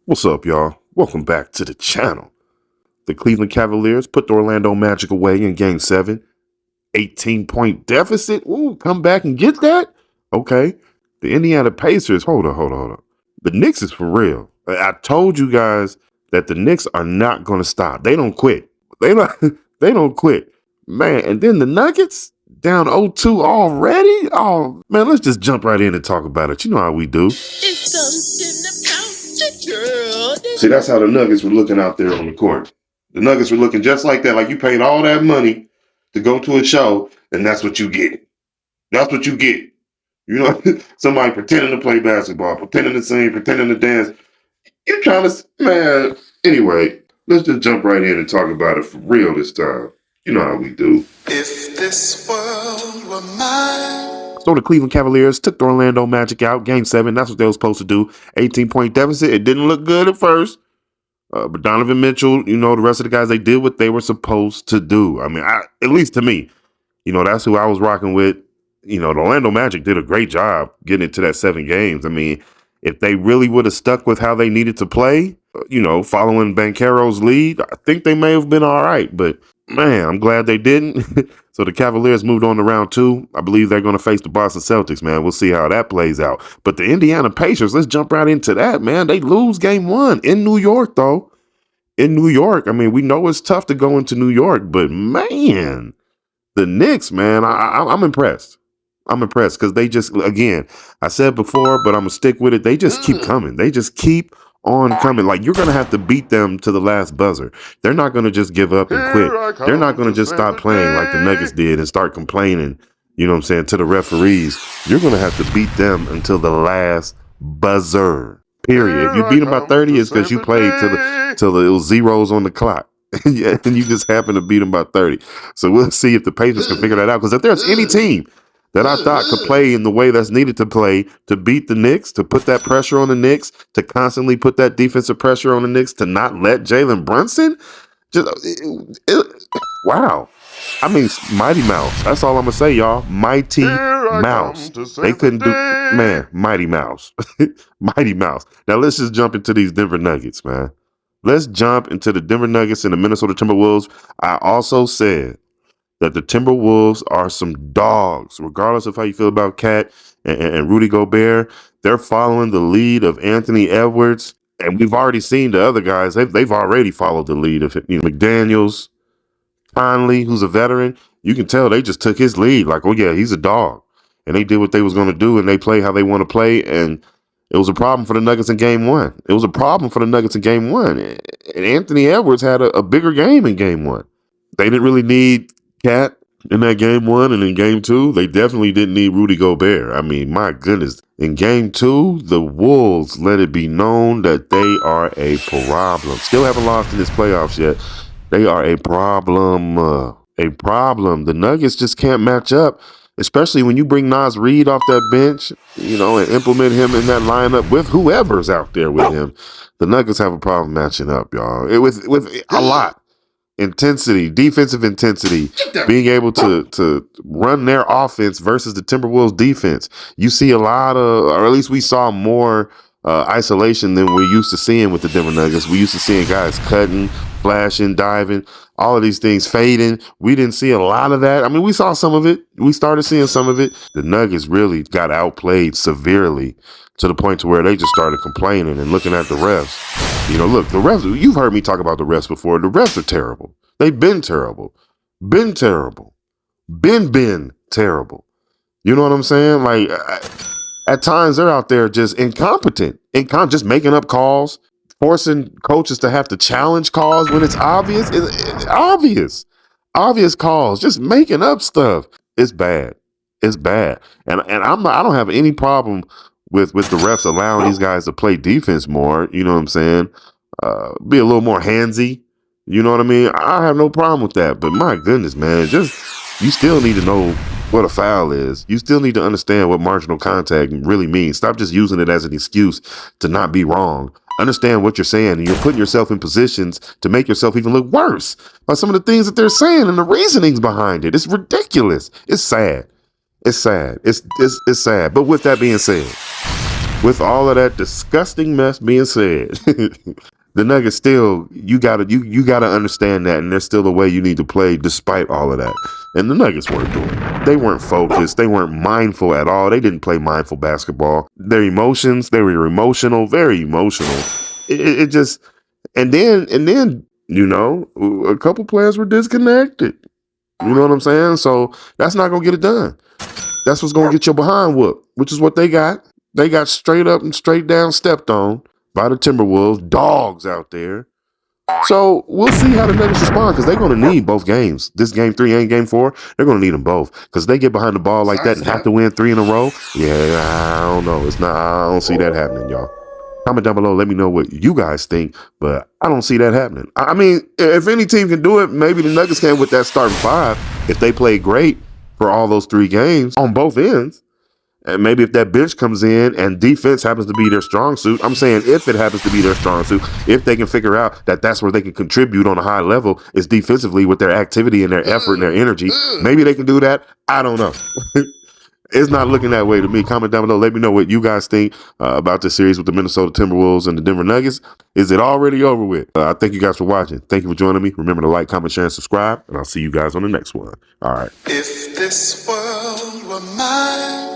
What's up, y'all? Welcome back to the channel. The Cleveland Cavaliers put the Orlando Magic away in Game 7. 18-point deficit. Ooh, come back and get that? Okay. The Indiana Pacers. Hold on. The Knicks is for real. I told you guys that the Knicks are not going to stop. They don't quit. They don't, they don't quit. Man, and then the Nuggets down 0-2 already? Oh, man, let's just jump right in and talk about it. You know how we do. It's something about your girl. See, that's how the Nuggets were looking out there on the court. The Nuggets were looking just like that, like you paid all that money to go to a show, and that's what you get. That's what you get. You know, somebody pretending to play basketball, pretending to sing, pretending to dance. You're trying to, man. Anyway, let's just jump right in and talk about it for real this time. You know how we do. If this world were mine. So the Cleveland Cavaliers took the Orlando Magic out. Game 7, that's what they were supposed to do. 18-point deficit. It didn't look good at first. But Donovan Mitchell, you know, the rest of the guys, they did what they were supposed to do. I mean, at least to me, you know, that's who I was rocking with. You know, the Orlando Magic did a great job getting it to that 7 games. I mean, if they really would have stuck with how they needed to play, you know, following Banchero's lead, I think they may have been all right. But, man, I'm glad they didn't. So the Cavaliers moved on to round 2. I believe they're going to face the Boston Celtics, man. We'll see how that plays out. But the Indiana Pacers, let's jump right into that, man. They lose game 1 in New York, though. In New York, I mean, we know it's tough to go into New York, but, man, the Knicks, man, I'm impressed. I'm impressed because they just, again, I said before, but I'm going to stick with it. They just keep coming. They just keep on coming. Like, you're going to have to beat them to the last buzzer. They're not going to just give up and quit. They're not going to just stop playing like the Nuggets did and start complaining, you know what I'm saying, to the referees. You're going to have to beat them until the last buzzer, period. If you beat them by 30, it's because you played till it was zeros on the clock. Yeah, and you just happen to beat them by 30. So we'll see if the Pacers can figure that out. Because if there's any team that I thought could play in the way that's needed to play to beat the Knicks, to put that pressure on the Knicks, to constantly put that defensive pressure on the Knicks, to not let Jalen Brunson, wow. I mean, Mighty Mouse. That's all I'm going to say, y'all. Mighty Mouse. They couldn't do, man, Mighty Mouse. Mighty Mouse. Now, let's just jump into these Denver Nuggets, man. Let's jump into the Denver Nuggets and the Minnesota Timberwolves. I also said that the Timberwolves are some dogs, regardless of how you feel about Cat and Rudy Gobert. They're following the lead of Anthony Edwards, and we've already seen the other guys. They've already followed the lead of, you know, McDaniels, Conley, who's a veteran. You can tell they just took his lead. Like, oh yeah, he's a dog, and they did what they was going to do, and they play how they want to play. And it was a problem for the Nuggets in Game 1. It was a problem for the Nuggets in Game 1, and Anthony Edwards had a bigger game in Game 1. They didn't really need Cat in that Game 1, and in Game 2, they definitely didn't need Rudy Gobert. I mean, my goodness. In Game 2, the Wolves let it be known that they are a problem. Still haven't lost in this playoffs yet. They are a problem. The Nuggets just can't match up, especially when you bring Naz Reid off that bench, you know, and implement him in that lineup with whoever's out there with him. The Nuggets have a problem matching up, y'all. With a lot. Intensity, defensive intensity, being able to run their offense versus the Timberwolves defense. You see a lot of, or at least we saw more isolation than we're used to seeing with the Denver Nuggets. We used to seeing guys cutting, flashing, diving, all of these things fading. We didn't see a lot of that. I mean, we saw some of it. We started seeing some of it. The Nuggets really got outplayed severely to the point to where they just started complaining and looking at the refs. You know, look, the refs, you've heard me talk about the refs before. The refs are terrible. They've been terrible. Been terrible. Been terrible. You know what I'm saying? Like, at times they're out there just incompetent, just making up calls, forcing coaches to have to challenge calls when it's obvious. It's obvious calls, just making up stuff. It's bad. It's bad. And I don't have any problem with the refs allowing these guys to play defense more. You know what I'm saying? Be a little more handsy. You know what I mean? I have no problem with that. But my goodness, man, you still need to know what a foul is. You still need to understand what marginal contact really means. Stop just using it as an excuse to not be wrong. Understand what you're saying, and you're putting yourself in positions to make yourself even look worse by some of the things that they're saying and the reasonings behind it. It's ridiculous. It's sad. It's sad. It's sad. But with that being said, with all of that disgusting mess being said, the Nuggets still, you gotta understand that, and there's still a way you need to play despite all of that. And the Nuggets weren't doing it. They weren't focused. They weren't mindful at all. They didn't play mindful basketball. Their emotions, they were emotional, very emotional. It just, and then, a couple players were disconnected. You know what I'm saying? So that's not gonna get it done. That's what's gonna get your behind whooped, which is what they got. They got straight up and straight down stepped on by the Timberwolves, dogs out there. So we'll see how the Nuggets respond because they're going to need both games. This game 3 and game 4, they're going to need them both because they get behind the ball like that and have to win 3 in a row. Yeah, I don't know. I don't see that happening, y'all. Comment down below. Let me know what you guys think, but I don't see that happening. I mean, if any team can do it, maybe the Nuggets can with that starting 5 if they play great for all those 3 games on both ends. And maybe if that bench comes in and defense happens to be their strong suit, I'm saying if it happens to be their strong suit, if they can figure out that that's where they can contribute on a high level is defensively with their activity and their effort and their energy, maybe they can do that. I don't know. It's not looking that way to me. Comment down below. Let me know what you guys think about this series with the Minnesota Timberwolves and the Denver Nuggets. Is it already over with? I thank you guys for watching. Thank you for joining me. Remember to like, comment, share, and subscribe, and I'll see you guys on the next one. All right. If this world were mine,